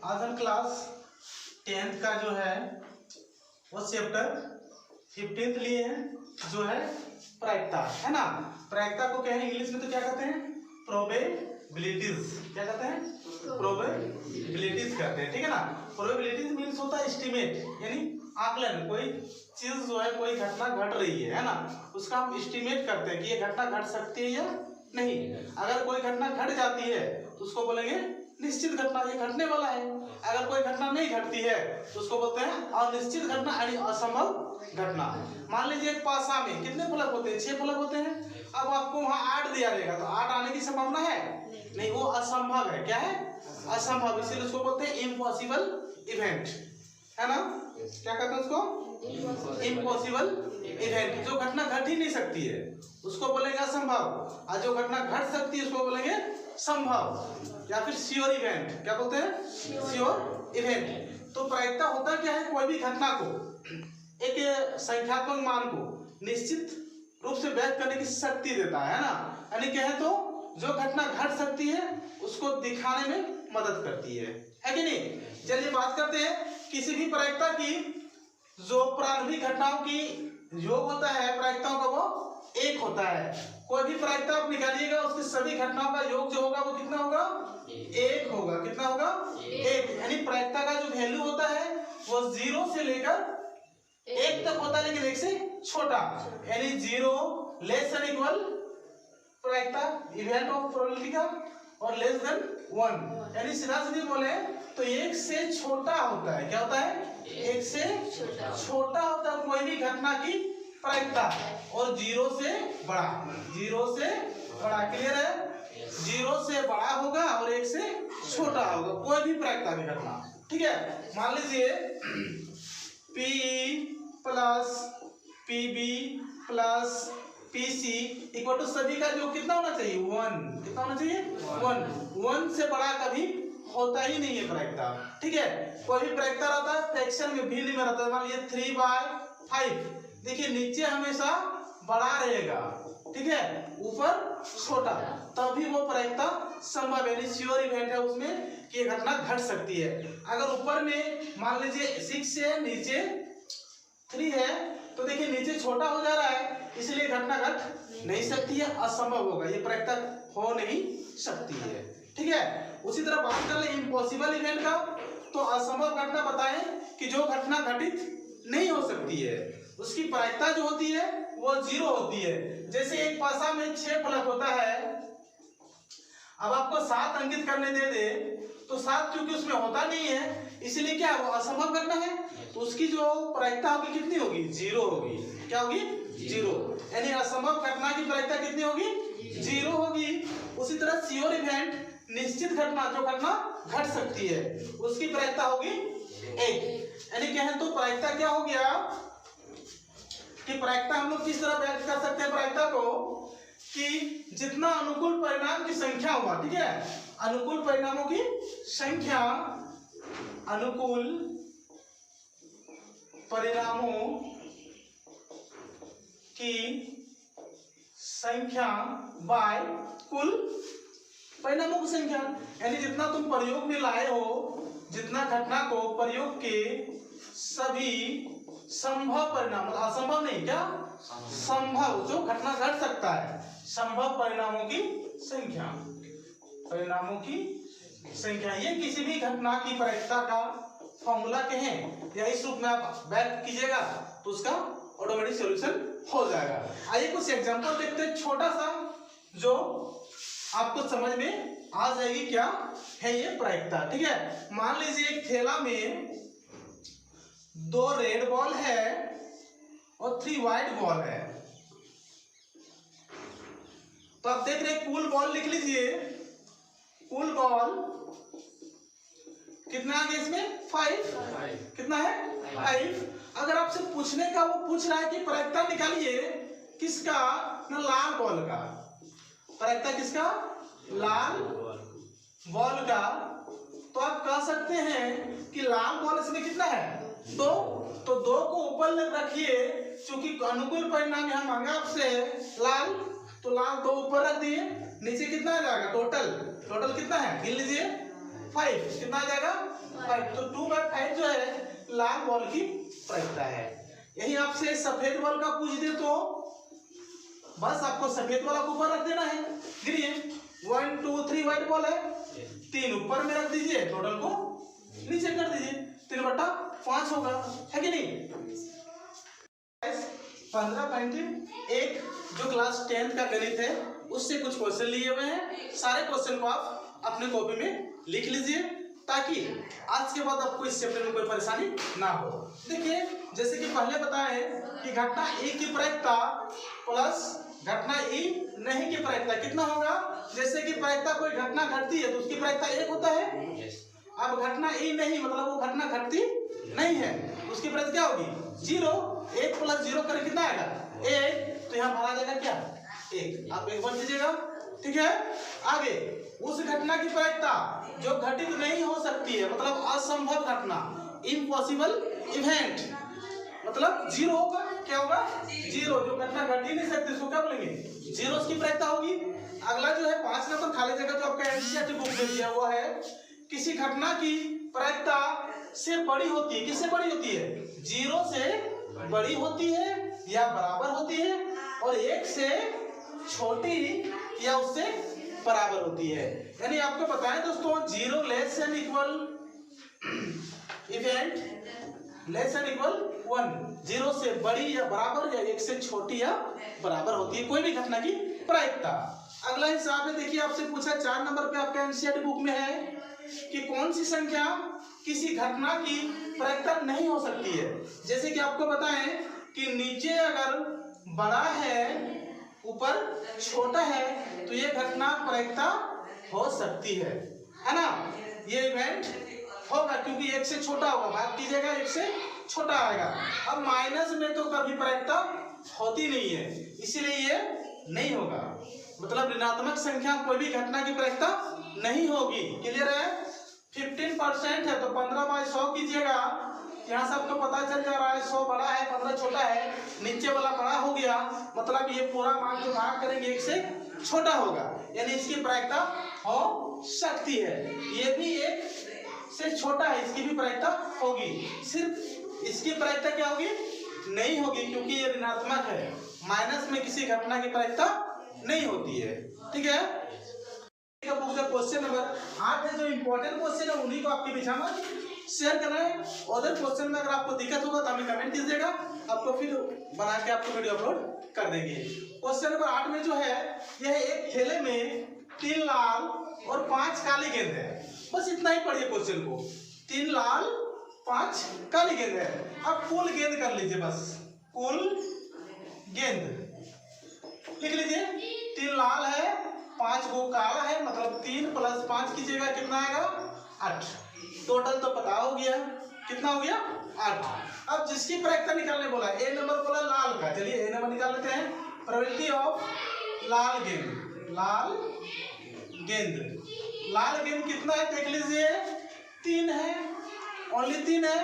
आज हम class 10th का जो है वो चैप्टर 15th लिए हैं, जो है प्रायिकता, है ना। प्रायिकता को कहें इंग्लिश में तो क्या कहते हैं, प्रोबेबिलिटीज। क्या कहते हैं, प्रोबेबिलिटीज कहते हैं, ठीक है ना। प्रोबेबिलिटीज मीन्स होता है एस्टिमेट, यानी आकलन। कोई चीज जो है, कोई घटना घट रही है ना, उसका हम एस्टिमेट करते हैं कि ये घटना घट सकती है या नहीं। अगर कोई घटना घट जाती है तो उसको बोलेंगे निश्चित घटना, ये घटने वाला है। अगर कोई घटना नहीं घटती है तो उसको बोलते हैं अनिश्चित घटना यानी असंभव घटना। मान लीजिए एक पासा में कितने फलक होते हैं, 6 फलक होते हैं। अब आपको वहां 8 दिया रहेगा तो 8 आने की संभावना है नहीं, वो असंभव है। क्या है, असंभव। इसीलिए उसको बोलते हैं इम्पॉसिबल इवेंट, है ना। क्या कहते हैं उसको, इम्पॉसिबल इवेंट। जो घटना घट ही नहीं सकती है उसको बोलेंगे असंभव, और जो घटना घट सकती है उसको बोलेंगे संभव, या फिर श्योर इवेंट। क्या बोलते हैं, श्योर इवेंट। तो प्रायिकता होता क्या है, कोई भी घटना को, एक संख्यात्मक मान को निश्चित रूप से व्यक्त करने की शक्ति देता है ना। यानी कहें तो जो घटना घट सकती है उसको दिखाने में मदद करती है कि नहीं। चलिए बात करते हैं किसी भी प्रायिकता की। जो प्रारंभिक घटनाओं की योग होता है प्रायिकताओं का, वो 1 होता है। कोई भी प्रायिकता आप निकालिएगा उसकी सभी घटनाओं का योग जो होगा वो कितना होगा, 1 होगा। कितना होगा, 1। यानी प्रायिकता का जो वैल्यू होता है वो 0 से लेकर 1 तक होता है, लेकिन 1 से छोटा। यानी 0 लेस देन इक्वल प्रायिकता इवेंट ऑफ प्रोबेबिलिटी का, और लेस देन 1 यानी सीधा सीधी बोले तो 1 से छोटा होता है। क्या होता है, 1 से छोटा होता है कोई भी घटना की प्रायिकता, और 0 से बड़ा। 0 से बड़ा, क्लियर है। 0 से बड़ा होगा और 1 से छोटा होगा कोई भी प्रायिकता की घटना, ठीक है। मान लीजिए P plus PB plus PC equal to सभी का जो कितना होना चाहिए, 1। कितना होना चाहिए, 1। 1 से बड़ा कभी होता ही नहीं है प्रायिकता, ठीक है। कोई भी प्रायिकता रहता है फ्रैक्शन में, भिन्न में रहता है। मान लीजिए 3/5, देखिए नीचे हमेशा बड़ा रहेगा, ठीक है, ऊपर छोटा, तभी वो प्रायिकता संभव यानी श्योर इवेंट है उसमें कि ये घटना घट सकती है। अगर ऊपर में मान लीजिए 6 है, नीचे 3 है, तो देखिए नीचे छोटा हो जा रहा है, इसलिए घटना घट नहीं सकती है, असंभव होगा, ये प्रायिकता हो नहीं सकती है, ठीक है। उसी तरह बात कर ले इम्पॉसिबल इवेंट का, तो असंभव घटना बताएं कि जो घटना घटित नहीं हो सकती है, उसकी प्रायिकता जो होती है वो 0 होती है। जैसे एक पासा में 6 फलक होता है, अब आपको 7 अंकित करने दे तो 7 क्योंकि उसमें होता नहीं है, इसलिए क्या वो असंभव घटना है, तो उसकी जो प्रायिकता होगी कितनी होगी, 0 होगी। क्या होगी, 0। यानी असंभव घटना की प्रायिकता कितनी होगी, 0 होगी। उसी तरह श्योर इवेंट निश्चित घटना, जो घटना घट सकती है, उसकी प्रायिकता होगी 1। यानी कहें तो प्रायिकता क्या हो गया कि प्रायिकता हम लोग किस तरह व्यक्त कर सकते हैं प्रायिकता को, कि जितना अनुकूल परिणाम की संख्या हुआ, ठीक है, अनुकूल परिणामों की संख्या, अनुकूल परिणामों की संख्या बाय कुल परिणामों की संख्या। यानी जितना तुम प्रयोग में लाए हो, जितना घटना को प्रयोग के सभी संभव परिणाम, असंभव नहीं, क्या संभव, जो घटना घट सकता है, संभव परिणामों की संख्या, परिणामों की संख्या। ये किसी भी घटना की प्रायिकता का फॉर्मूला कहें, या इस रूप में आप व्यक्त कीजिएगा तो उसका ऑटोमेटिक सॉल्यूशन हो जाएगा। आइए कुछ एग्जांपल देखते हैं, छोटा सा, जो आपको समझ में आ जाएगी क्या है ये प्रायिकता, ठीक है। मान लीजिए एक थैला में 2 रेड बॉल है और 3 व्हाइट बॉल है, तो आप देख रहे हैं कुल बॉल लिख लीजिए। कुल बॉल कितना है इसमें, 5। कितना है, 5। अगर आपसे पूछने का, वो पूछ रहा है कि प्रायिकता निकालिए किसका, ना लाल बॉल का। प्रायिकता किसका, लाल बॉल का। तो आप कह सकते हैं कि लाल बॉल इसमें कितना है, 2। तो 2 को ऊपर रखिए, क्योंकि अनुकूल परिणाम यहाँ मांगा आपसे लाल, तो लाल 2 ऊपर रख दिए। नीचे कितना आ जाएगा, टोटल कितना है, गिन लीजिए, 5, कितना आ जाएगा 5। तो 2/5 जो है लाल बॉल की प्रायिकता है। यही आपसे सफेद बॉल का पूछ दे तो बस आपको सफेद वाला ऊपर रख देना है। गिनिए 1 2 3 व्हाइट बॉल है, 3 ऊपर में रख दीजिए, टोटल को नीचे कर दीजिए, 3/5 होगा, है कि नहीं। 15.1 जो क्लास 10th का गणित है उससे कुछ क्वेश्चन लिए हुए हैं। सारे क्वेश्चन को आप अपने कॉपी में लिख लीजिए ताकि आज के बाद आपको इस चैप्टर में कोई परेशानी ना हो। देखिए जैसे कि पहले बताया है कि घटना ए की प्रायिकता प्लस घटना ई नहीं की प्रायिकता कितना होगा। जैसे कि प्रायिकता कोई घटना घटती है तो उसकी प्रायिकता 1 होता है। अब घटना ई नहीं मतलब वो घटना घटती नहीं है, उसकी प्रायिकता क्या होगी 0। 1 + 0 करें कितना आएगा 1, तो यहाँ भरा जाएगा क्या 1। आप 1 भर दीजिएगा, ठीक है। आगे उस घटना की प्रायिकता जो घटित नहीं हो सकती है मतलब असंभव घटना, इम्पॉसिबल इवेंट, मतलब 0 होगा। क्या होगा 0, जो घटना घट ही नहीं सकती उसको क्या बोलेंगे 0 उसकी प्रायिकता होगी। अगला जो है 5 नंबर खाली जगह जो आपका एनसीईआरटी बुक में दिया हुआ है, किसी घटना की प्रायिकता से बड़ी होती है। किससे बड़ी होती है 0 से बड़ी होती है या बराबर होती है और 1 से छोटी या उससे बराबर होती है। यानी आपको बताएं दोस्तों 0 less than equal event less than equal 1, 0 से बड़ी या बराबर या 1 से छोटी या बराबर होती है कोई भी घटना की प्रायिकता। अगला हिसाब है, देखिए आपसे पूछा 4 नंबर पे आपका एनसीईआरटी बुक में है कि कौन सी संख्या किसी घटना की प्रायिकता नहीं हो सकती है। जैसे कि आपको बताएं कि नीचे अगर बड़ा है ऊपर छोटा है तो ये घटना प्रायिकता हो सकती है ना। ये इवेंट होगा क्योंकि 1 से छोटा होगा, बात कीजिएगा 1 से छोटा आएगा। अब माइनस में तो कभी प्रायिकता होती नहीं है इसीलिए ये नहीं होगा, मतलब ऋणात्मक संख्या कोई भी घटना की प्रायिकता नहीं होगी। क्लियर है। 15% है तो 15/100 कीजिएगा, यहाँ से आपको पता चल जा रहा है 100 बड़ा है 15 छोटा है, नीचे वाला बड़ा हो गया मतलब ये पूरा मान जो भाग करेंगे 1 से छोटा होगा, यानी इसकी प्रायिकता हो सकती है। ये भी 1 से छोटा है इसकी भी प्रायिकता होगी, सिर्फ इसकी प्रायिकता क्या होगी नहीं होगी क्योंकि ये ऋणात्मक है। माइनस में किसी घटना की प्रायिकता नहीं होती है, ठीक है। क्वेश्चन नंबर 8 है जो इंपॉर्टेंट क्वेश्चन है उन्हीं को आपके बीच में शेयर कर रहे हैं। अदर क्वेश्चन में अगर आपको दिक्कत होगा तो हमें कमेंट कीजिएगा, आपको फिर बना के आपको वीडियो अपलोड कर देंगे। क्वेश्चन नंबर 8 में जो है यह एक थैले में 3 लाल और 5 काली गेंद है। बस इतना ही पढ़िए क्वेश्चन को, 3 लाल 5 काली गेंद है। अब कुल गेंद कर लीजिए, बस कुल गेंद लिख लीजिए। 3 लाल है 5 गो काला है मतलब 3 + 5 कीजिएगा कितना आएगा 8। टोटल तो पता हो गया कितना हो गया 8। अब जिसकी प्रायिकता निकालने बोला ए नंबर बोला लाल का, चलिए ए नंबर निकाल लेते हैं। प्रोबेबिलिटी ऑफ लाल गेंद, लाल गेंद कितना है देख लीजिए 3 है, ओनली 3 है,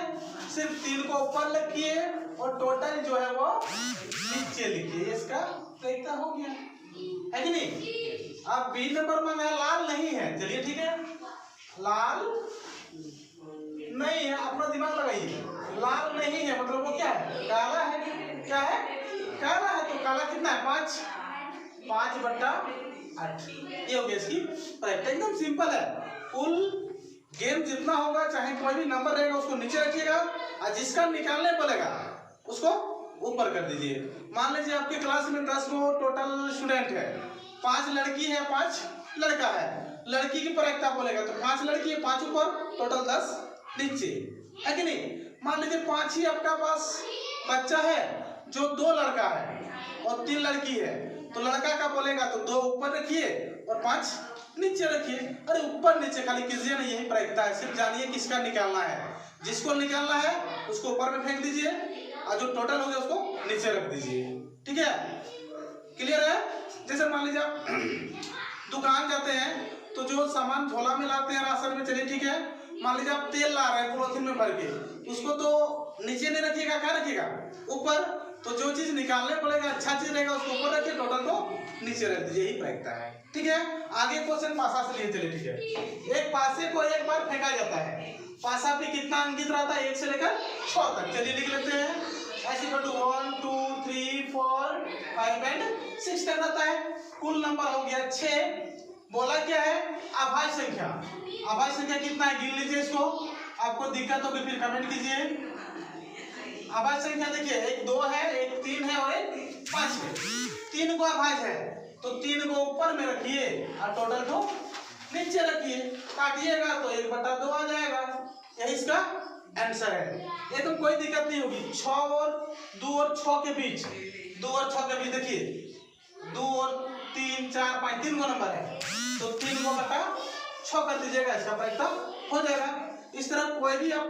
सिर्फ 3 को ऊपर लिखिए और टोटल जो है वो नीचे लिखिए, इसका प्रायिकता हो गया, है कि नहीं। अब बी नंबर में लाल नहीं है, चलिए ठीक है, लाल नहीं है, अपना दिमाग लगाइए, लाल नहीं है मतलब वो क्या है काला है। क्या है काला है, तो काला कितना है 5/8, ये हो गया इसकी प्रायिकता। एकदम सिंपल है, कुल गेंद जितना होगा चाहे कोई भी नंबर रहेगा उसको नीचे रखिएगा और जिसका निकालने बोलेगा उसको ऊपर कर दीजिए। मान लीजिए आपके क्लास में 10 गो टोटल स्टूडेंट है, 5 लड़की है 5 लड़का है, लड़की की प्रायिकता बोलेगा तो 5 लड़की है 5 ऊपर टोटल 10 नीचे, है कि नहीं। मान लीजिए 5 ही आपका पास बच्चा है जो 2 लड़का है और 3 लड़की है, तो लड़का का बोलेगा तो 2 ऊपर रखिए और 5 नीचे रखिए। अरे ऊपर नीचे खाली कीजिए ना, यही प्रायिकता है, सिर्फ जानिए किसका निकालना है। जिसको निकालना है उसको ऊपर में फेंक दीजिए और जो टोटल हो गया उसको नीचे रख दीजिए, ठीक है। क्लियर है। जैसे मान लीजिए आप दुकान जाते हैं तो जो सामान झोला में लाते हैं राशन में, चलिए ठीक है, मान लीजिए आप तेल ला रहे हैं पॉलिथीन में भर के, उसको तो नीचे नहीं रखिएगा, क्या रखिएगा ऊपर। तो जो चीज निकालने पड़ेगा अच्छा चीज रहेगा उसको ऊपर रखिए, टोटल को नीचे रख दीजिए, यही प्रायिकता है। ठीक है, आगे क्वेश्चन पासा से लिए चले। ठीक है, एक पासे को एक बार फेंका जाता है, पासा पे कितना अंकित रहता है, 1 से लेकर 6 तक। चलिए लिख लेते हैं, ऐसे कर दो 1 2 3 4 5 एंड 6 तक रहता है। कुल नंबर हो गया 6। बोला क्या है, अभाज्य संख्या। अभाज्य संख्या कितना है, गिन लीजिए इसको, आपको दिक्कत होगी फिर कमेंट कीजिए। अभाज्य संख्या देखिए, एक 2 है, एक 3 है और एक 5 है। 3 को अभाज्य है तो 3 को ऊपर में रखिए और टोटल को नीचे रखिए, काटिएगा तो 1/2 आ जाएगा। यही इसका आंसर है। ये तो कोई दिक्कत नहीं होगी। 6 और 2 और 6 के बीच, 2 और 6 के बीच देखिए 2 और 3 4 5 3 को नंबर है तो 3 को बटा 6 कर दीजिएगा, इसका प्रायिकता हो जाएगा। इस तरह कोई भी आप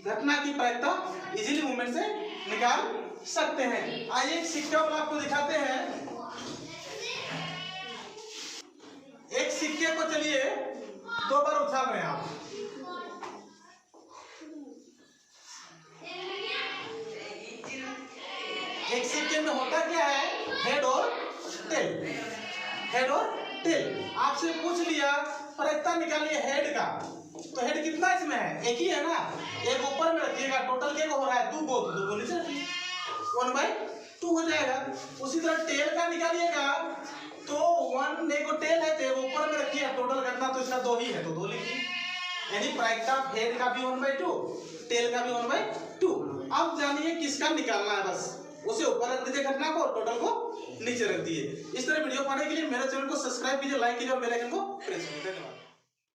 घटना की प्रायिकता इजीली मूवमेंट से निकाल सकते हैं। आइए एक सिक्का वाला आपको दिखाते हैं। एक सिक्के को चलिए 2 बार उछाल रहे हैं आप। एक सिक्के में होता क्या है, हेड और टेल। हेड और टेल आपसे पूछ लिया प्रायिकता निकालिए हेड का, तो हेड कितना इसमें है, एक ही है ना, एक ऊपर में रखिएगा, टोटल क्या हो रहा है 2 को नीचे रखिए, 1/2 हो जाएगा। उसी तरह टेल का निकालिएगा तो 1 एक टेल है तो एक ऊपर में रखिए, टोटल करना तो इसका 2 ही है तो 2 लिखिए। यानी प्रायिकता हेड का भी 1/2, टेल का भी 1/2। अब जानिए किसका निकालना है, बस उसे ऊपर रख दीजिए घटना को और टोटल को नीचे रख दिए। इस तरह वीडियो पाने के लिए मेरे चैनल को सब्सक्राइब कीजिए, लाइक कीजिए और बेल आइकन को प्रेस कीजिए। धन्यवाद।